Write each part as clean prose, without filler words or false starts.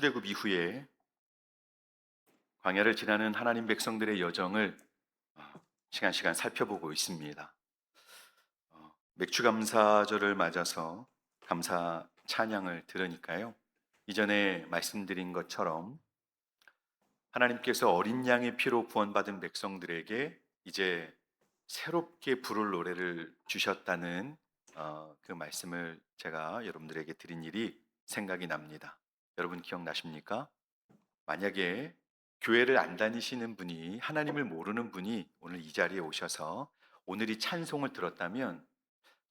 출애굽 이후에 광야를 지나는 하나님 백성들의 여정을 시간 시간 살펴보고 있습니다. 맥주감사절을 맞아서 감사 찬양을 들으니까요. 이전에 말씀드린 것처럼 하나님께서 어린 양의 피로 구원받은 백성들에게 이제 새롭게 부를 노래를 주셨다는 그 말씀을 제가 여러분들에게 드린 일이 생각이 납니다. 여러분 기억나십니까? 만약에 교회를 안 다니시는 분이, 하나님을 모르는 분이 오늘 이 자리에 오셔서 오늘 이 찬송을 들었다면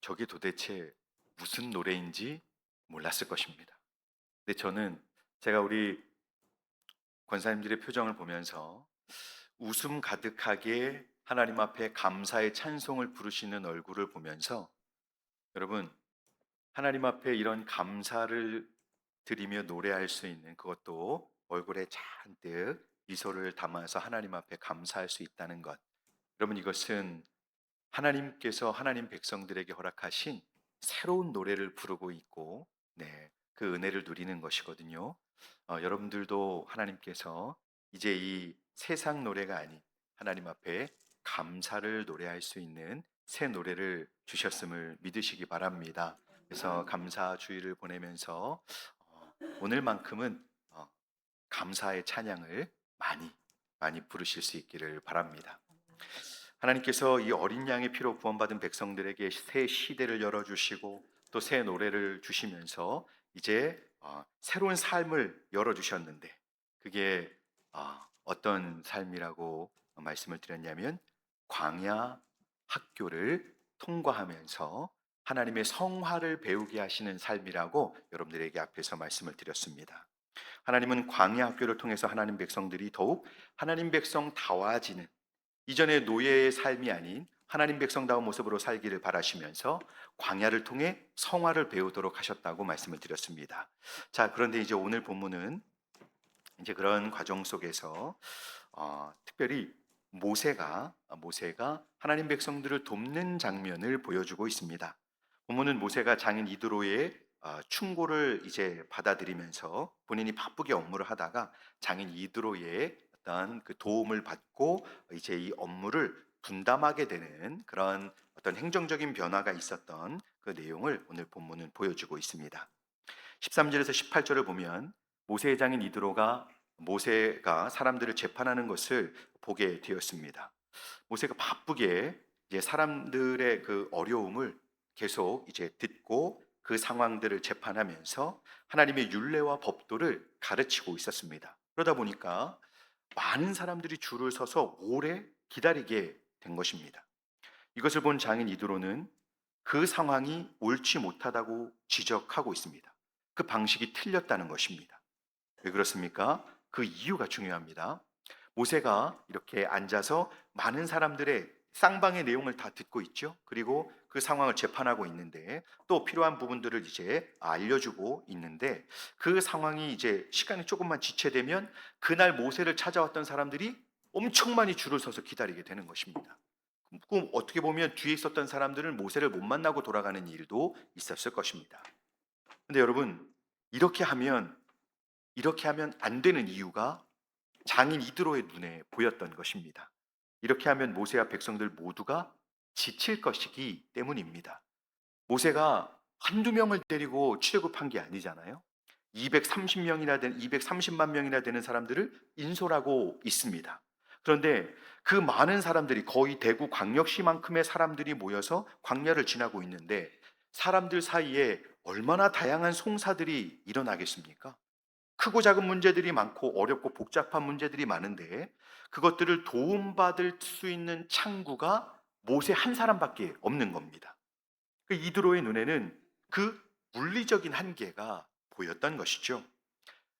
저게 도대체 무슨 노래인지 몰랐을 것입니다. 근데 저는 제가 우리 권사님들의 표정을 보면서 웃음 가득하게 하나님 앞에 감사의 찬송을 부르시는 얼굴을 보면서, 여러분, 하나님 앞에 이런 감사를 드리며 노래할 수 있는, 그것도 얼굴에 잔뜩 미소를 담아서 하나님 앞에 감사할 수 있다는 것, 여러분, 이것은 하나님께서 하나님 백성들에게 허락하신 새로운 노래를 부르고 있고, 그 은혜를 누리는 것이거든요. 여러분들도 하나님께서 이제 이 세상 노래가 아닌 하나님 앞에 감사를 노래할 수 있는 새 노래를 주셨음을 믿으시기 바랍니다. 그래서 감사 주의를 보내면서 오늘만큼은 감사의 찬양을 많이 많이 부르실 수 있기를 바랍니다. 하나님께서 이 어린 양의 피로 구원받은 백성들에게 새 시대를 열어주시고 또 새 노래를 주시면서 이제 새로운 삶을 열어주셨는데, 그게 어떤 삶이라고 말씀을 드렸냐면 광야 학교를 통과하면서 하나님의 성화를 배우게 하시는 삶이라고 여러분들에게 앞에서 말씀을 드렸습니다. 하나님은 광야 학교를 통해서 하나님 백성들이 더욱 하나님 백성다워지는, 이전의 노예의 삶이 아닌 하나님 백성다운 모습으로 살기를 바라시면서 광야를 통해 성화를 배우도록 하셨다고 말씀을 드렸습니다. 자, 그런데 이제 오늘 본문은 이제 그런 과정 속에서 특별히 모세가 하나님 백성들을 돕는 장면을 보여주고 있습니다. 본문은 모세가 장인 이드로의 충고를 이제 받아들이면서 본인이 바쁘게 업무를 하다가 장인 이드로의 어떤 그 도움을 받고 이제 이 업무를 분담하게 되는 그런 어떤 행정적인 변화가 있었던 그 내용을 오늘 본문은 보여주고 있습니다. 13절에서 18절을 보면 모세의 장인 이드로가 모세가 사람들을 재판하는 것을 보게 되었습니다. 모세가 바쁘게 이제 사람들의 그 어려움을 계속 이제 듣고 그 상황들을 재판하면서 하나님의 율례와 법도를 가르치고 있었습니다. 그러다 보니까 많은 사람들이 줄을 서서 오래 기다리게 된 것입니다. 이것을 본 장인 이드로는 그 상황이 옳지 못하다고 지적하고 있습니다. 그 방식이 틀렸다는 것입니다. 왜 그렇습니까? 그 이유가 중요합니다. 모세가 이렇게 앉아서 많은 사람들의 쌍방의 내용을 다 듣고 있죠. 그리고 그 상황을 재판하고 있는데 또 필요한 부분들을 이제 알려주고 있는데, 그 상황이 이제 시간이 조금만 지체되면 그날 모세를 찾아왔던 사람들이 엄청 많이 줄을 서서 기다리게 되는 것입니다. 그럼 어떻게 보면 뒤에 있었던 사람들은 모세를 못 만나고 돌아가는 일도 있었을 것입니다. 근데 여러분, 이렇게 하면 안 되는 이유가 장인 이드로의 눈에 보였던 것입니다. 이렇게 하면 모세와 백성들 모두가 지칠 것이기 때문입니다. 모세가 한두 명을 데리고 출애굽한 게 아니잖아요. 230만 명이나 되는 사람들을 인솔하고 있습니다. 그런데 그 많은 사람들이, 거의 대구 광역시만큼의 사람들이 모여서 광야를 지나고 있는데 사람들 사이에 얼마나 다양한 송사들이 일어나겠습니까? 크고 작은 문제들이 많고 어렵고 복잡한 문제들이 많은데 그것들을 도움받을 수 있는 창구가 모세 한 사람밖에 없는 겁니다. 그 이드로의 눈에는 그 물리적인 한계가 보였던 것이죠.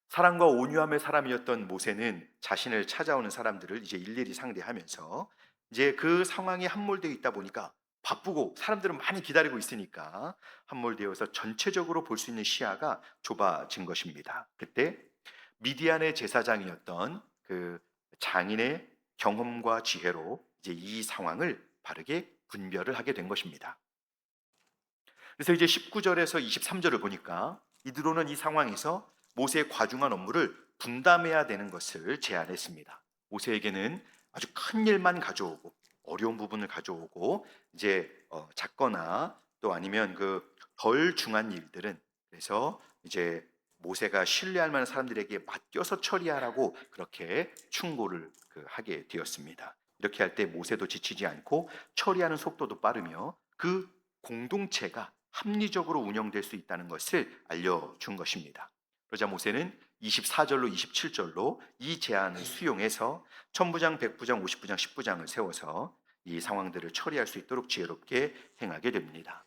사랑과 온유함의 사람이었던 모세는 자신을 찾아오는 사람들을 이제 일일이 상대하면서 이제 그 상황이 함몰되어 있다 보니까, 바쁘고 사람들은 많이 기다리고 있으니까 함몰되어서 전체적으로 볼 수 있는 시야가 좁아진 것입니다. 그때 미디안의 제사장이었던 그 장인의 경험과 지혜로 이제 이 상황을 바르게 분별을 하게 된 것입니다. 그래서 이제 19절에서 23절을 보니까 이드로는 이 상황에서 모세의 과중한 업무를 분담해야 되는 것을 제안했습니다. 모세에게는 아주 큰 일만 가져오고 어려운 부분을 가져오고 이제 작거나 또 아니면 그 덜 중한 일들은 그래서 이제 모세가 신뢰할 만한 사람들에게 맡겨서 처리하라고 그렇게 충고를 하게 되었습니다. 이렇게 할 때 모세도 지치지 않고 처리하는 속도도 빠르며 그 공동체가 합리적으로 운영될 수 있다는 것을 알려준 것입니다. 그러자 모세는 24절로 27절로 이 제안을 수용해서 천부장, 백부장, 50부장, 10부장을 세워서 이 상황들을 처리할 수 있도록 지혜롭게 행하게 됩니다.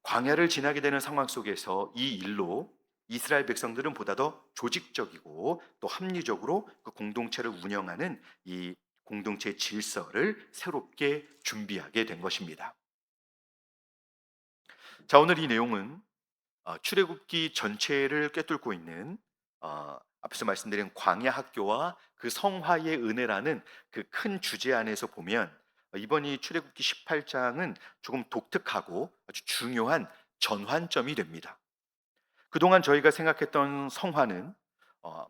광야를 지나게 되는 상황 속에서 이 일로 이스라엘 백성들은 보다 더 조직적이고 또 합리적으로 그 공동체를 운영하는 이 공동체의 질서를 새롭게 준비하게 된 것입니다. 자, 오늘 이 내용은 출애굽기 전체를 꿰뚫고 있는 앞에서 말씀드린 광야 학교와 그 성화의 은혜라는 그 큰 주제 안에서 보면 이번 이 출애굽기 18장은 조금 독특하고 아주 중요한 전환점이 됩니다. 그동안 저희가 생각했던 성화는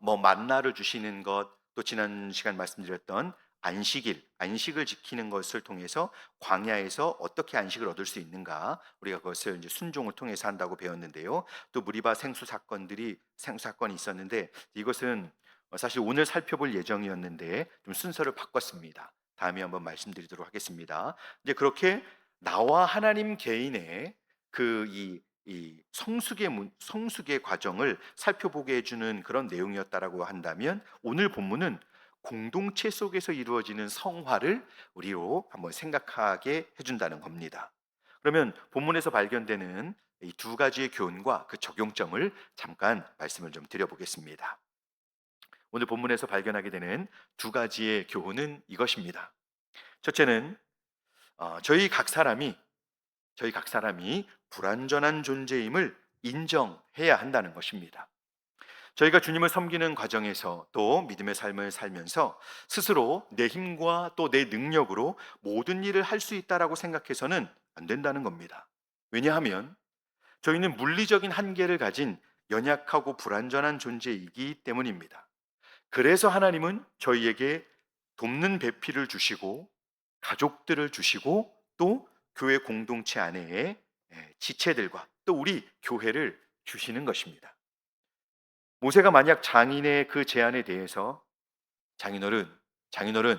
뭐 만나를 주시는 것, 또 지난 시간 말씀드렸던 안식일, 안식을 지키는 것을 통해서 광야에서 어떻게 안식을 얻을 수 있는가, 우리가 그것을 이제 순종을 통해서 한다고 배웠는데요. 또 무리바 생수 사건이 있었는데 이것은 사실 오늘 살펴볼 예정이었는데 좀 순서를 바꿨습니다. 다음에 한번 말씀드리도록 하겠습니다. 이제 그렇게 나와 하나님 개인의 이 성숙의 과정을 살펴보게 해주는 그런 내용이었다라고 한다면 오늘 본문은 공동체 속에서 이루어지는 성화를 우리로 한번 생각하게 해준다는 겁니다. 그러면 본문에서 발견되는 이 두 가지의 교훈과 그 적용점을 잠깐 말씀을 좀 드려보겠습니다. 오늘 본문에서 발견하게 되는 두 가지의 교훈은 이것입니다. 첫째는 저희 각 사람이 불완전한 존재임을 인정해야 한다는 것입니다. 저희가 주님을 섬기는 과정에서 또 믿음의 삶을 살면서 스스로 내 힘과 또 내 능력으로 모든 일을 할 수 있다라고 생각해서는 안 된다는 겁니다. 왜냐하면 저희는 물리적인 한계를 가진 연약하고 불완전한 존재이기 때문입니다. 그래서 하나님은 저희에게 돕는 배필을 주시고 가족들을 주시고 또 교회 공동체 안에 지체들과 또 우리 교회를 주시는 것입니다. 모세가 만약 장인의 그 제안에 대해서 장인어른, 장인어른,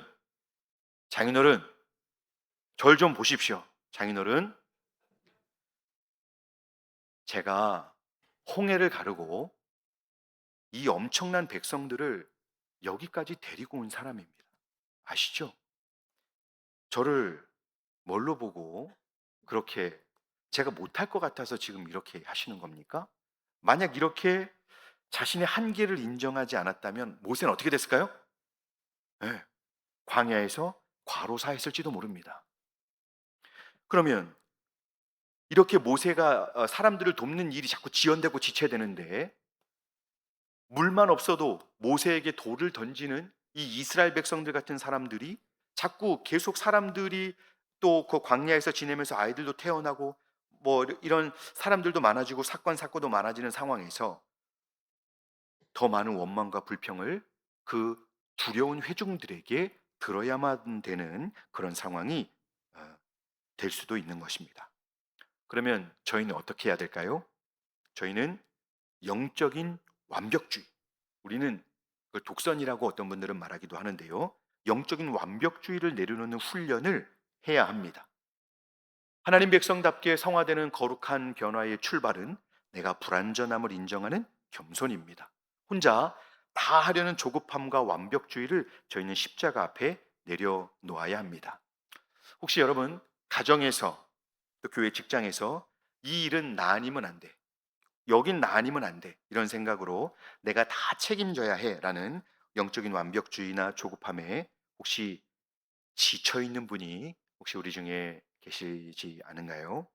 장인어른, 절 좀 보십시오. 장인어른, 제가 홍해를 가르고 이 엄청난 백성들을 여기까지 데리고 온 사람입니다. 아시죠? 저를 뭘로 보고 그렇게 제가 못할 것 같아서 지금 이렇게 하시는 겁니까? 만약 이렇게 자신의 한계를 인정하지 않았다면 모세는 어떻게 됐을까요? 네, 광야에서 과로사했을지도 모릅니다. 그러면 이렇게 모세가 사람들을 돕는 일이 자꾸 지연되고 지체되는데 물만 없어도 모세에게 돌을 던지는 이 이스라엘 백성들 같은 사람들이 자꾸 계속 사람들이 또 그 광야에서 지내면서 아이들도 태어나고 뭐 이런 사람들도 많아지고 사건도 많아지는 상황에서 더 많은 원망과 불평을 그 두려운 회중들에게 들어야만 되는 그런 상황이 될 수도 있는 것입니다. 그러면 저희는 어떻게 해야 될까요? 저희는 영적인 완벽주의. 우리는 그 독선이라고 어떤 분들은 말하기도 하는데요. 영적인 완벽주의를 내려놓는 훈련을 해야 합니다. 하나님 백성답게 성화되는 거룩한 변화의 출발은 내가 불완전함을 인정하는 겸손입니다. 혼자 다 하려는 조급함과 완벽주의를 저희는 십자가 앞에 내려놓아야 합니다. 혹시 여러분 가정에서 또 교회 직장에서 이 일은 나 아니면 안 돼. 여긴 나 아니면 안 돼. 이런 생각으로 내가 다 책임져야 해라는 영적인 완벽주의나 조급함에 혹시 지쳐 있는 분이 혹시 우리 중에 계시지 않은가요?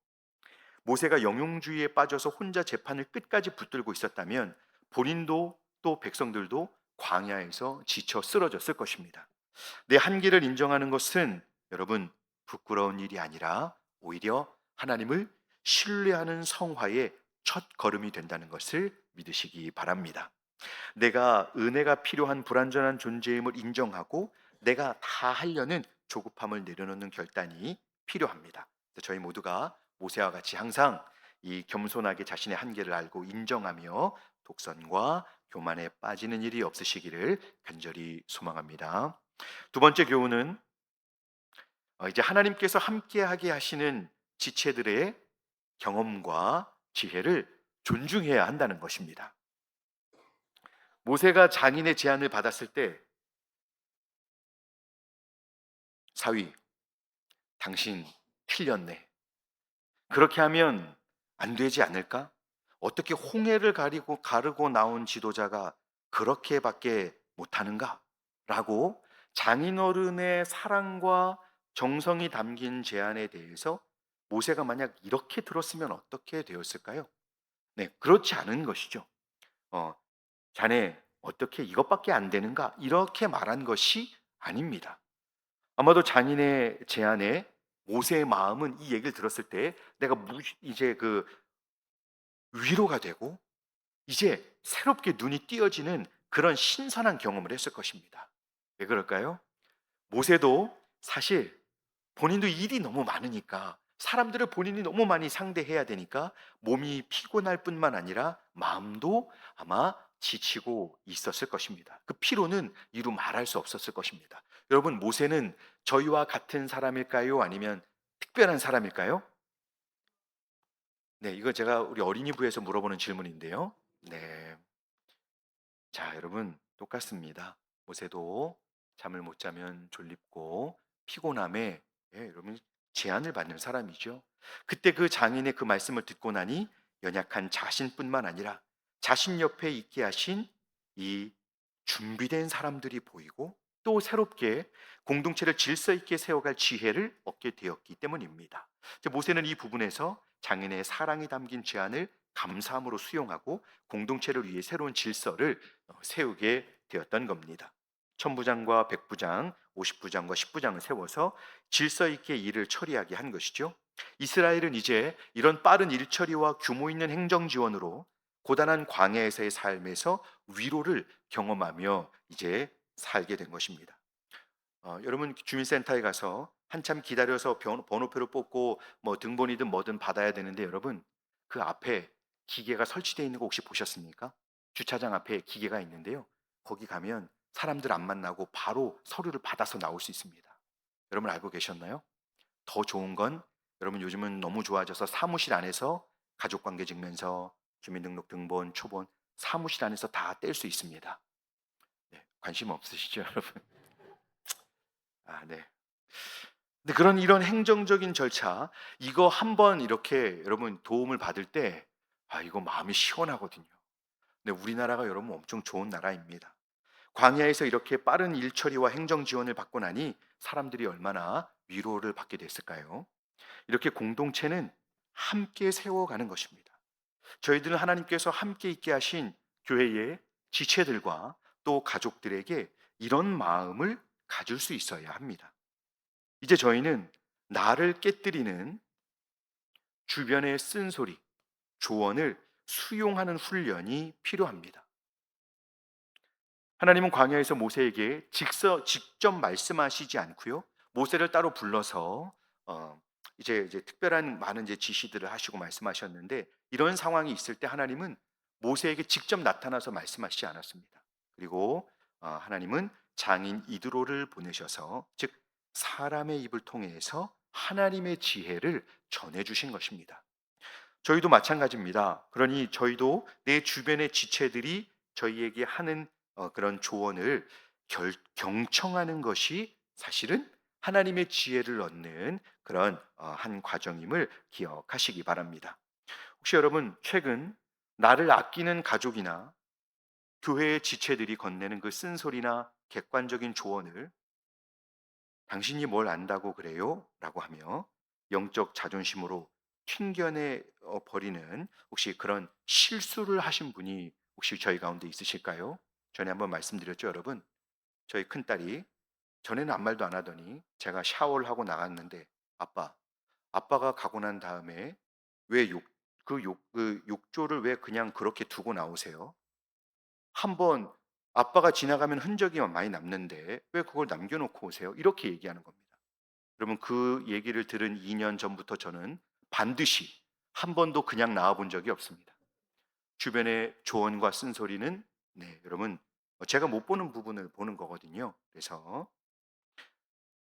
모세가 영용주의에 빠져서 혼자 재판을 끝까지 붙들고 있었다면 본인도 또 백성들도 광야에서 지쳐 쓰러졌을 것입니다. 내 한계를 인정하는 것은 여러분 부끄러운 일이 아니라 오히려 하나님을 신뢰하는 성화의 첫 걸음이 된다는 것을 믿으시기 바랍니다. 내가 은혜가 필요한 불완전한 존재임을 인정하고 내가 다 하려는 조급함을 내려놓는 결단이 필요합니다. 저희 모두가 모세와 같이 항상 이 겸손하게 자신의 한계를 알고 인정하며 독선과 교만에 빠지는 일이 없으시기를 간절히 소망합니다. 두 번째 교훈은 이제 하나님께서 함께하게 하시는 지체들의 경험과 지혜를 존중해야 한다는 것입니다. 모세가 장인의 제안을 받았을 때 사위, 당신 틀렸네. 그렇게 하면 안 되지 않을까? 어떻게 홍해를 가르고 나온 지도자가 그렇게밖에 못하는가? 라고 장인어른의 사랑과 정성이 담긴 제안에 대해서 모세가 만약 이렇게 들었으면 어떻게 되었을까요? 네, 그렇지 않은 것이죠. 어, 자네 어떻게 이것밖에 안 되는가? 이렇게 말한 것이 아닙니다. 아마도 장인의 제안에 모세의 마음은 이 얘기를 들었을 때 내가 이제 그 위로가 되고 이제 새롭게 눈이 띄어지는 그런 신선한 경험을 했을 것입니다. 왜 그럴까요? 모세도 사실 본인도 일이 너무 많으니까 사람들을 본인이 너무 많이 상대해야 되니까 몸이 피곤할 뿐만 아니라 마음도 아마 지치고 있었을 것입니다. 그 피로는 이루 말할 수 없었을 것입니다. 여러분, 모세는 저희와 같은 사람일까요? 아니면 특별한 사람일까요? 네, 이거 제가 우리 어린이부에서 물어보는 질문인데요. 네. 자, 여러분, 똑같습니다. 모세도 잠을 못 자면 졸립고 피곤함에 여러분 제한을 받는 사람이죠. 그때 그 장인의 그 말씀을 듣고 나니 연약한 자신뿐만 아니라 자신 옆에 있게 하신 이 준비된 사람들이 보이고 또 새롭게 공동체를 질서 있게 세워갈 지혜를 얻게 되었기 때문입니다. 이제 모세는 이 부분에서 장인의 사랑이 담긴 제안을 감사함으로 수용하고 공동체를 위해 새로운 질서를 세우게 되었던 겁니다. 천부장과 백부장, 50부장과 10부장을 세워서 질서 있게 일을 처리하게 한 것이죠. 이스라엘은 이제 이런 빠른 일 처리와 규모 있는 행정 지원으로 고단한 광야에서의 삶에서 위로를 경험하며 이제 살게 된 것입니다. 여러분 주민센터에 가서 한참 기다려서 번호표를 뽑고 뭐 등본이든 뭐든 받아야 되는데 여러분 그 앞에 기계가 설치되어 있는 거 혹시 보셨습니까? 주차장 앞에 기계가 있는데요. 거기 가면 사람들 안 만나고 바로 서류를 받아서 나올 수 있습니다. 여러분 알고 계셨나요? 더 좋은 건 여러분 요즘은 너무 좋아져서 사무실 안에서 가족관계증명서, 주민등록 등본, 초본 사무실 안에서 다 뗄 수 있습니다. 네, 관심 없으시죠, 여러분? 아, 네. 근데 그런 이런 행정적인 절차 이거 한번 이렇게 여러분 도움을 받을 때 이거 마음이 시원하거든요. 근데 우리나라가 여러분 엄청 좋은 나라입니다. 광야에서 이렇게 빠른 일 처리와 행정 지원을 받고 나니 사람들이 얼마나 위로를 받게 됐을까요? 이렇게 공동체는 함께 세워가는 것입니다. 저희들은 하나님께서 함께 있게 하신 교회의 지체들과 또 가족들에게 이런 마음을 가질 수 있어야 합니다. 이제 저희는 나를 깨뜨리는 주변의 쓴소리, 조언을 수용하는 훈련이 필요합니다. 하나님은 광야에서 모세에게 직접 말씀하시지 않고요. 모세를 따로 불러서 이제 특별한 많은 이제 지시들을 하시고 말씀하셨는데 이런 상황이 있을 때 하나님은 모세에게 직접 나타나서 말씀하시지 않았습니다. 그리고 하나님은 장인 이드로를 보내셔서 즉 사람의 입을 통해서 하나님의 지혜를 전해 주신 것입니다. 저희도 마찬가지입니다. 그러니 저희도 내 주변의 지체들이 저희에게 하는 그런 조언을 경청하는 것이 사실은 하나님의 지혜를 얻는 그런 한 과정임을 기억하시기 바랍니다. 혹시 여러분 최근 나를 아끼는 가족이나 교회의 지체들이 건네는 그 쓴소리나 객관적인 조언을 당신이 뭘 안다고 그래요? 라고 하며 영적 자존심으로 튕겨내 버리는 혹시 그런 실수를 하신 분이 혹시 저희 가운데 있으실까요? 전에 한번 말씀드렸죠, 여러분. 저희 큰딸이 전에는 아무 말도 안 하더니 제가 샤워를 하고 나갔는데 아빠가 가고 난 다음에 왜 그 욕조를 왜 그냥 그렇게 두고 나오세요? 한번 아빠가 지나가면 흔적이 많이 남는데 왜 그걸 남겨놓고 오세요? 이렇게 얘기하는 겁니다. 여러분 그 얘기를 들은 2년 전부터 저는 반드시 한 번도 그냥 나와 본 적이 없습니다. 주변의 조언과 쓴소리는 여러분 제가 못 보는 부분을 보는 거거든요. 그래서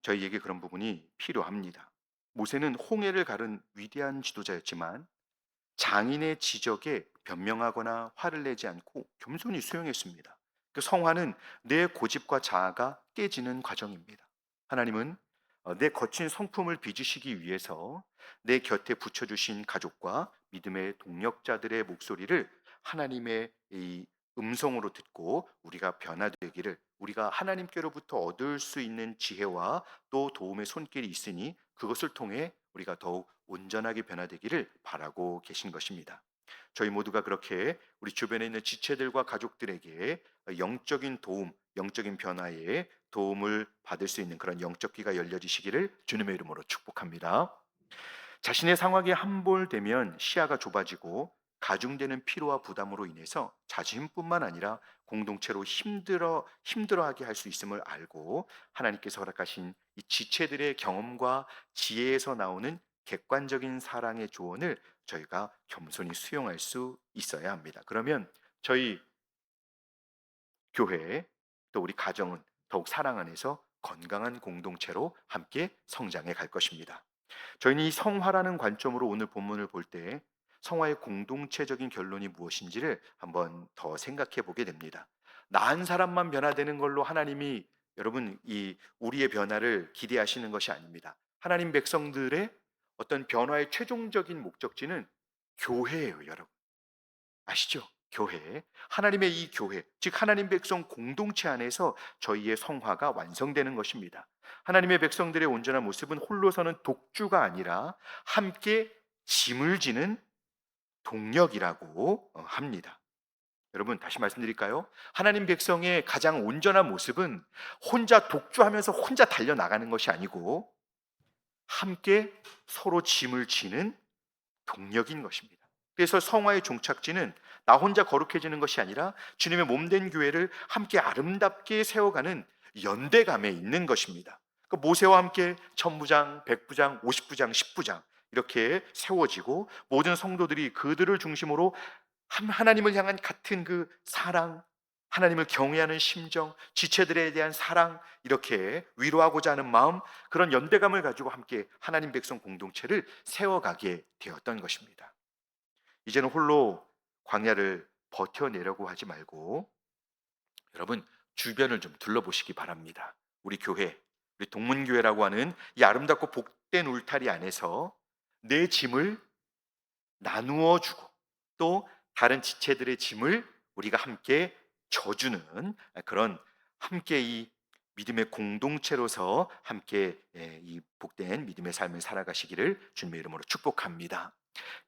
저희에게 그런 부분이 필요합니다. 모세는 홍해를 가른 위대한 지도자였지만 장인의 지적에 변명하거나 화를 내지 않고 겸손히 수용했습니다. 그 성화는 내 고집과 자아가 깨지는 과정입니다. 하나님은 내 거친 성품을 빚으시기 위해서 내 곁에 붙여주신 가족과 믿음의 동력자들의 목소리를 하나님의 이 음성으로 듣고 우리가 변화되기를, 우리가 하나님께로부터 얻을 수 있는 지혜와 또 도움의 손길이 있으니 그것을 통해 우리가 더욱 온전하게 변화되기를 바라고 계신 것입니다. 저희 모두가 그렇게 우리 주변에 있는 지체들과 가족들에게 영적인 도움, 영적인 변화에 도움을 받을 수 있는 그런 영적 귀가 열려지시기를 주님의 이름으로 축복합니다. 자신의 상황에 함몰되면 시야가 좁아지고 가중되는 피로와 부담으로 인해서 자신뿐만 아니라 공동체로 힘들어하게 할 수 있음을 알고 하나님께서 허락하신 이 지체들의 경험과 지혜에서 나오는 객관적인 사랑의 조언을 저희가 겸손히 수용할 수 있어야 합니다. 그러면 저희 교회 또 우리 가정은 더욱 사랑 안에서 건강한 공동체로 함께 성장해 갈 것입니다. 저희는 이 성화라는 관점으로 오늘 본문을 볼 때 성화의 공동체적인 결론이 무엇인지를 한번 더 생각해 보게 됩니다. 나 한 사람만 변화되는 걸로 하나님이 여러분 이 우리의 변화를 기대하시는 것이 아닙니다. 하나님 백성들의 어떤 변화의 최종적인 목적지는 교회예요, 여러분. 아시죠? 교회. 하나님의 이 교회, 즉 하나님 백성 공동체 안에서 저희의 성화가 완성되는 것입니다. 하나님의 백성들의 온전한 모습은 홀로서는 독주가 아니라 함께 짐을 지는 동력이라고 합니다. 여러분 다시 말씀드릴까요? 하나님 백성의 가장 온전한 모습은 혼자 독주하면서 혼자 달려나가는 것이 아니고 함께 서로 짐을 지는 동력인 것입니다. 그래서 성화의 종착지는 나 혼자 거룩해지는 것이 아니라 주님의 몸된 교회를 함께 아름답게 세워가는 연대감에 있는 것입니다. 그 모세와 함께 천부장, 백부장, 50부장, 10부장 이렇게 세워지고 모든 성도들이 그들을 중심으로 하나님을 향한 같은 그 사랑, 하나님을 경외하는 심정, 지체들에 대한 사랑, 이렇게 위로하고자 하는 마음, 그런 연대감을 가지고 함께 하나님 백성 공동체를 세워가게 되었던 것입니다. 이제는 홀로 광야를 버텨내려고 하지 말고 여러분 주변을 좀 둘러보시기 바랍니다. 우리 교회, 우리 동문교회라고 하는 이 아름답고 복된 울타리 안에서 내 짐을 나누어 주고 또 다른 지체들의 짐을 우리가 함께 져주는 그런 함께 이 믿음의 공동체로서 함께 이 복된 믿음의 삶을 살아가시기를 주님의 이름으로 축복합니다.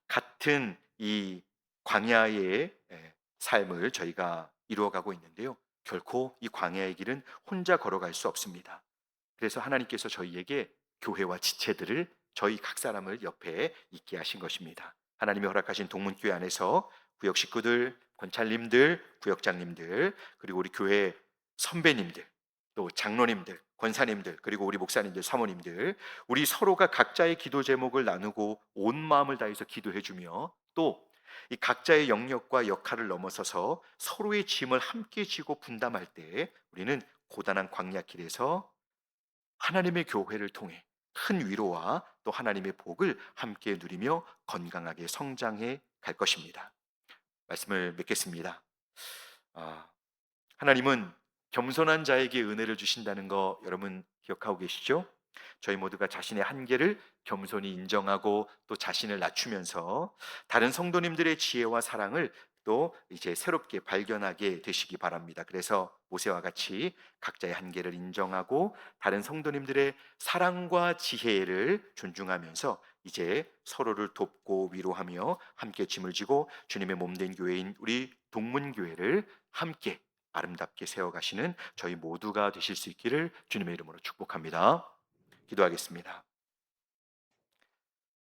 같은 이 광야의 삶을 저희가 이루어가고 있는데요. 결코 이 광야의 길은 혼자 걸어갈 수 없습니다. 그래서 하나님께서 저희에게 교회와 지체들을 저희 각 사람을 옆에 있게 하신 것입니다. 하나님이 허락하신 동문교회 안에서 구역 식구들, 권찰님들, 구역장님들, 그리고 우리 교회 선배님들, 또 장로님들, 권사님들, 그리고 우리 목사님들, 사모님들, 우리 서로가 각자의 기도 제목을 나누고 온 마음을 다해서 기도해주며 또 이 각자의 영역과 역할을 넘어서서 서로의 짐을 함께 지고 분담할 때 우리는 고단한 광야길에서 하나님의 교회를 통해 큰 위로와 또 하나님의 복을 함께 누리며 건강하게 성장해 갈 것입니다. 말씀을 맺겠습니다. 아, 하나님은 겸손한 자에게 은혜를 주신다는 거 여러분 기억하고 계시죠? 저희 모두가 자신의 한계를 겸손히 인정하고 또 자신을 낮추면서 다른 성도님들의 지혜와 사랑을 또 이제 새롭게 발견하게 되시기 바랍니다. 그래서 모세와 같이 각자의 한계를 인정하고 다른 성도님들의 사랑과 지혜를 존중하면서 이제 서로를 돕고 위로하며 함께 짐을 지고 주님의 몸된 교회인 우리 동문교회를 함께 아름답게 세워가시는 저희 모두가 되실 수 있기를 주님의 이름으로 축복합니다. 기도하겠습니다.